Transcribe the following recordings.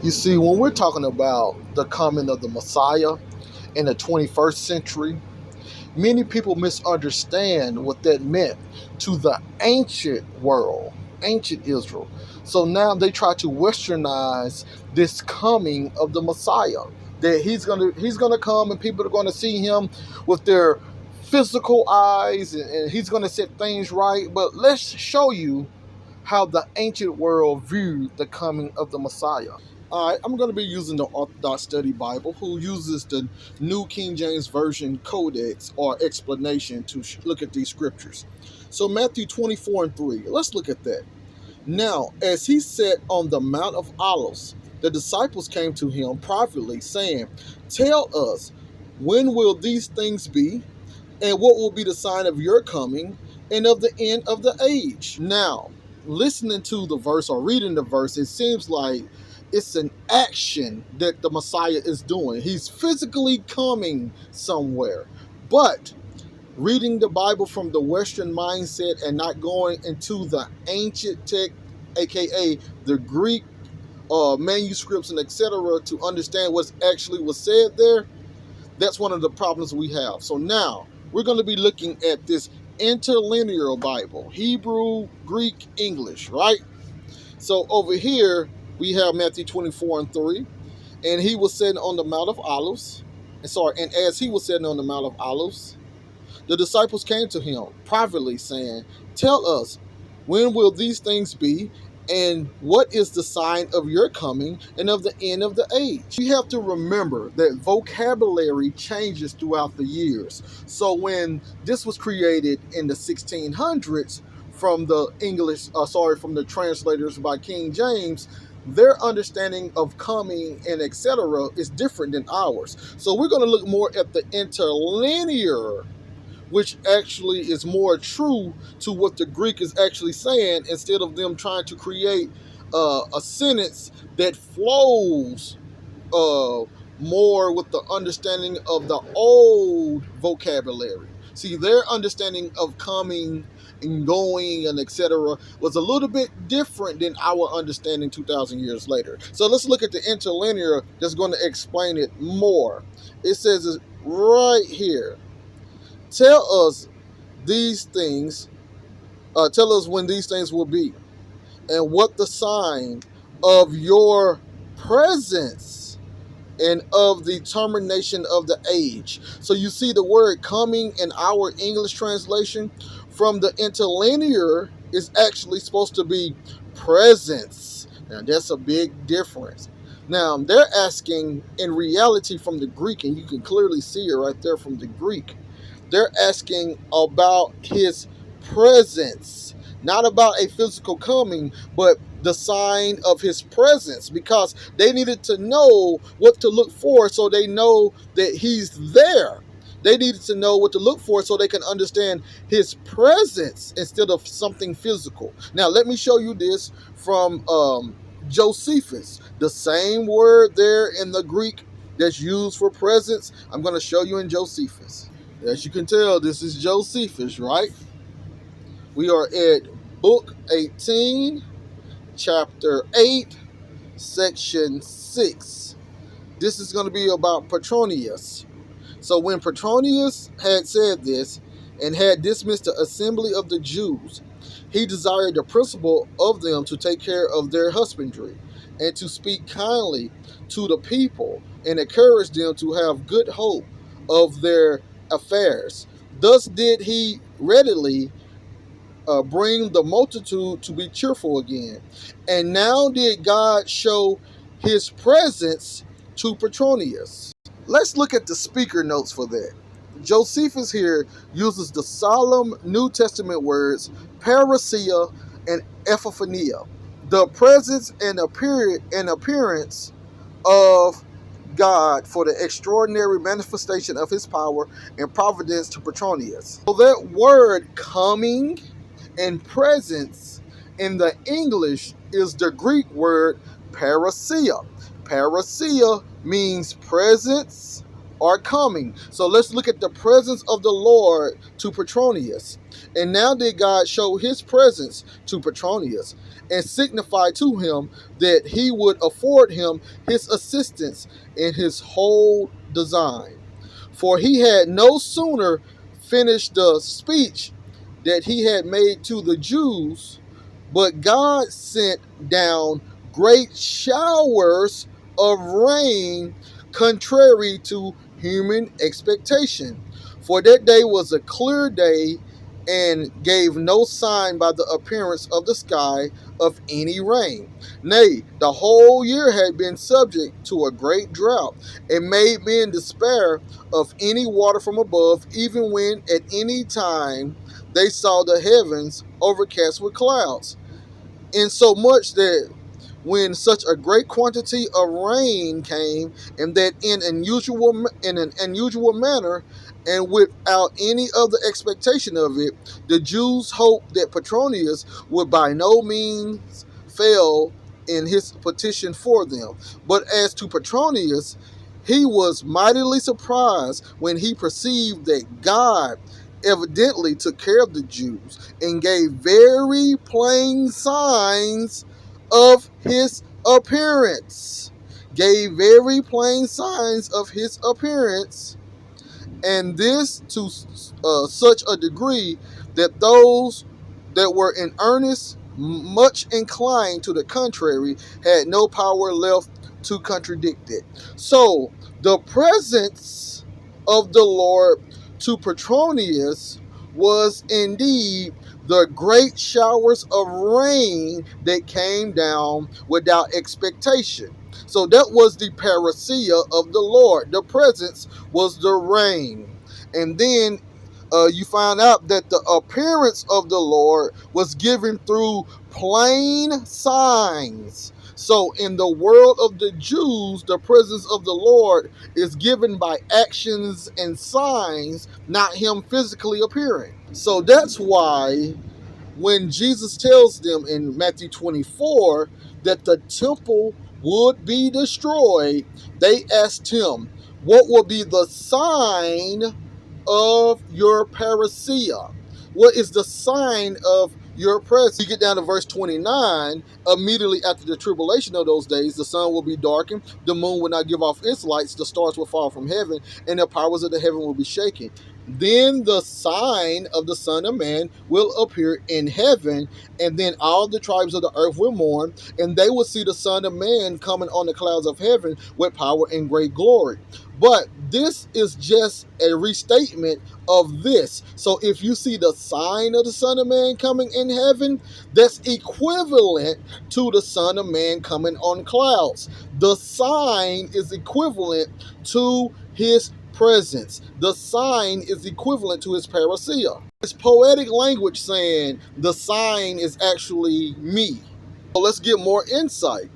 You see, when we're talking about the coming of the Messiah in the 21st century, many people misunderstand what that meant to the ancient world, ancient Israel. So now they try to westernize this coming of the Messiah. That he's gonna come and people are gonna see him with their physical eyes and he's gonna set things right. But let's show you how the ancient world viewed the coming of the Messiah. All right, I'm going to be using the Orthodox Study Bible, who uses the New King James Version Codex or explanation to look at these scriptures. So, Matthew 24 and 3, let's look at that. Now, as he sat on the Mount of Olives, the disciples came to him privately, saying, "Tell us, when will these things be? And what will be the sign of your coming and of the end of the age?" Now, listening to the verse or reading the verse, it seems like it's an action that the Messiah is doing. He's physically coming somewhere. But reading the Bible from the Western mindset and not going into the ancient text, aka the Greek manuscripts and etc., to understand what's actually was said there, that's one of the problems we have. So now we're going to be looking at this interlinear Bible, Hebrew, Greek, English, right? So over here we have Matthew 24 and 3, and he was sitting on the Mount of Olives. And as he was sitting on the Mount of Olives, the disciples came to him privately, saying, "Tell us, when will these things be? And what is the sign of your coming and of the end of the age?" We have to remember that vocabulary changes throughout the years. So when this was created in the 1600s from the from the translators by King James, their understanding of coming and etc. is different than ours. So we're going to look more at the interlinear, which actually is more true to what the Greek is actually saying, instead of them trying to create a sentence that flows uh, more with the understanding of the old vocabulary. See, their understanding of coming and going and etc. was a little bit different than our understanding 2,000 years later. So let's look at the interlinear that's going to explain it more. It says it right here. Tell us these things, tell us when these things will be, and what the sign of your presence and of the termination of the age. So you see the word coming in our English translation from the interlinear is actually supposed to be presence. Now that's a big difference. Now they're asking in reality from the Greek, and you can clearly see it right there from the Greek. They're asking about his presence, not about a physical coming, but the sign of his presence, because they needed to know what to look for so they know that he's there. They needed to know what to look for so they can understand his presence instead of something physical. Now, let me show you this from Josephus. The same word there in the Greek that's used for presence, I'm going to show you in Josephus. As you can tell, this is Josephus, right? We are at book 18, chapter 8, section 6. This is going to be about Petronius. So when Petronius had said this and had dismissed the assembly of the Jews, he desired the principal of them to take care of their husbandry and to speak kindly to the people and encourage them to have good hope of their affairs. Thus did he readily bring the multitude to be cheerful again. And now did God show his presence to Petronius. Let's look at the speaker notes for that. Josephus here uses the solemn New Testament words parousia and epiphania, the presence and appearance of God for the extraordinary manifestation of his power and providence to Petronius. So that word coming and presence in the English is the Greek word parousia. Parousia means presence are coming. So let's look at the presence of the Lord to Petronius. And now did God show his presence to Petronius and signify to him that he would afford him his assistance in his whole design. For he had no sooner finished the speech that he had made to the Jews, but God sent down great showers of rain, contrary to human expectation. For that day was a clear day, and gave no sign by the appearance of the sky of any rain. Nay, the whole year had been subject to a great drought, and made men despair of any water from above, even when at any time they saw the heavens overcast with clouds. Insomuch that when such a great quantity of rain came, and that in an unusual manner, and without any other expectation of it, the Jews hoped that Petronius would by no means fail in his petition for them. But as to Petronius, he was mightily surprised when he perceived that God evidently took care of the Jews and gave very plain signs of his appearance. Gave very plain signs of his appearance, and this to such a degree that those that were in earnest, much inclined to the contrary, had no power left to contradict it. So, the presence of the Lord to Petronius was indeed the great showers of rain that came down without expectation. So that was the parousia of the Lord. The presence was the rain. And then you find out that the appearance of the Lord was given through plain signs. So in the world of the Jews, the presence of the Lord is given by actions and signs, not him physically appearing. So that's why when Jesus tells them in Matthew 24 that the temple would be destroyed, they asked him, what will be the sign of your parousia? What is the sign of your presence? You get down to verse 29, immediately after the tribulation of those days, the sun will be darkened, the moon will not give off its lights, the stars will fall from heaven, and the powers of the heaven will be shaken. Then the sign of the Son of Man will appear in heaven, and then all the tribes of the earth will mourn, and they will see the Son of Man coming on the clouds of heaven with power and great glory. But this is just a restatement of this. So if you see the sign of the Son of Man coming in heaven, that's equivalent to the Son of Man coming on clouds. The sign is equivalent to his presence. The sign is equivalent to his parousia. It's poetic language saying the sign is actually me. So let's get more insight.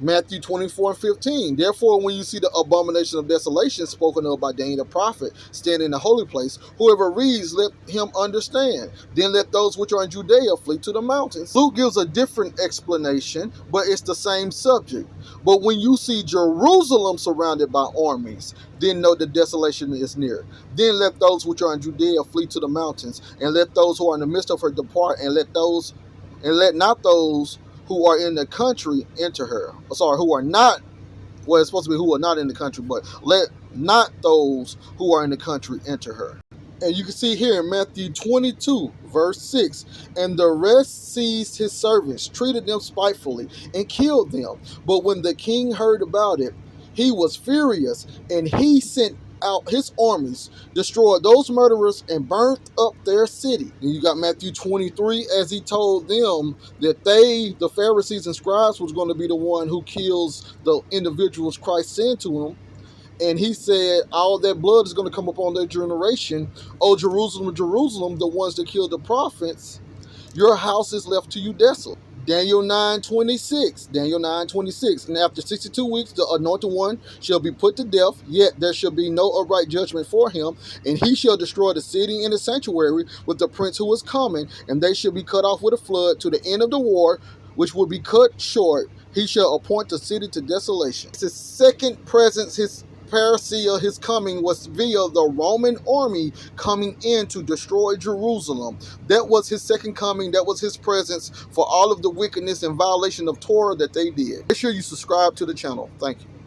Matthew 24:15. Therefore, when you see the abomination of desolation spoken of by Daniel the prophet stand in the holy place, whoever reads, let him understand. Then let those which are in Judea flee to the mountains. Luke gives a different explanation, but it's the same subject. But when you see Jerusalem surrounded by armies, then know the desolation is near. Then let those which are in Judea flee to the mountains, and let those who are in the midst of her depart, and let not those who are in the country enter her. Sorry, who are not, well, it's supposed to be who are not in the country, but let not those who are in the country enter her. And you can see here in Matthew 22, verse 6, and the rest seized his servants, treated them spitefully, and killed them. But when the king heard about it, he was furious, and he sent out his armies, destroyed those murderers, and burnt up their city. And you got Matthew 23, as he told them that they, the Pharisees and scribes, was going to be the one who kills the individuals Christ sent to him. And he said, all that blood is going to come upon their generation. Oh, Jerusalem, Jerusalem, the ones that killed the prophets, your house is left to you desolate. Daniel 9:26. Daniel 9:26. And after 62 weeks, the anointed one shall be put to death, yet there shall be no upright judgment for him. And he shall destroy the city and the sanctuary with the prince who is coming, and they shall be cut off with a flood to the end of the war, which will be cut short. He shall appoint the city to desolation. It's his second presence, his parousia, his coming, was via the Roman army coming in to destroy Jerusalem. That was his second coming. That was his presence for all of the wickedness and violation of Torah that they did. Make sure you subscribe to the channel. Thank you.